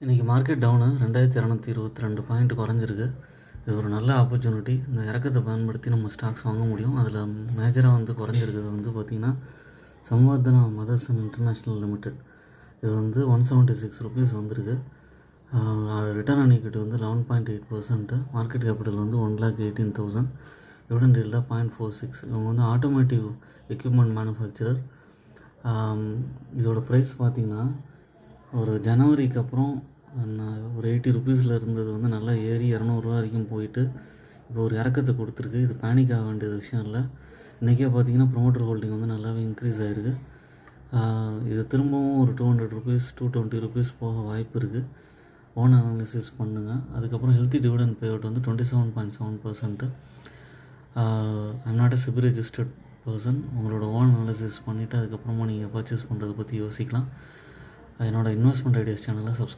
இன்றைக்கி market town 2222 point குறைஞ்சிருக்கு. இது ஒரு நல்ல ஆப்பர்ச்சுனிட்டி. இந்த இறக்கத்தை பயன்படுத்தி நம்ம ஸ்டாக்ஸ் வாங்க முடியும். அதில் மேஜராக குறைஞ்சிருக்கிறது பார்த்திங்கன்னா சம்வர்தனா மதர்சன் இன்டர்நேஷ்னல் லிமிடெட். இது 176 ருபீஸ் வந்திருக்கு. Return on equity 11.8%. Market capital 1,18,000. Dividend ஈல்டாக 0.46. இவங்க ஆட்டோமேட்டிவ் எக்யூப்மெண்ட் மேனுஃபேக்சரர். இதோட ப்ரைஸ் பார்த்திங்கன்னா ஒரு ஜனவரிக்கு அப்புறம் ஒரு 80 ருபீஸில் இருந்தது நல்லா ஏறி 200 ரூபா வரைக்கும் போயிட்டு இப்போ ஒரு இறக்கத்தை கொடுத்துருக்கு. இது பேனிக் ஆக வேண்டியது விஷயம் இல்லை. இன்றைக்கே பார்த்திங்கன்னா ப்ரொமோட்டர் ஹோல்டிங் நல்லாவே இன்க்ரீஸ் ஆகிருக்கு. இது திரும்பவும் ஒரு 200 ருபீஸ் 220 ருபீஸ் போக வாய்ப்பு இருக்குது. ஓன் அனாலிசிஸ் பண்ணுங்கள். அதுக்கப்புறம் healthy dividend pay out 27.7%. I'm not a SEBI registered person. உங்களோட ஓன் அனாலிசிஸ் பண்ணிவிட்டு அதுக்கப்புறமா நீங்கள் பர்ச்சேஸ் பண்ணுறதை பற்றி யோசிக்கலாம். என்னோட இன்வெஸ்ட்மெண்ட் ஐடியாஸ் சேனலை சப்ஸ்கிரைப்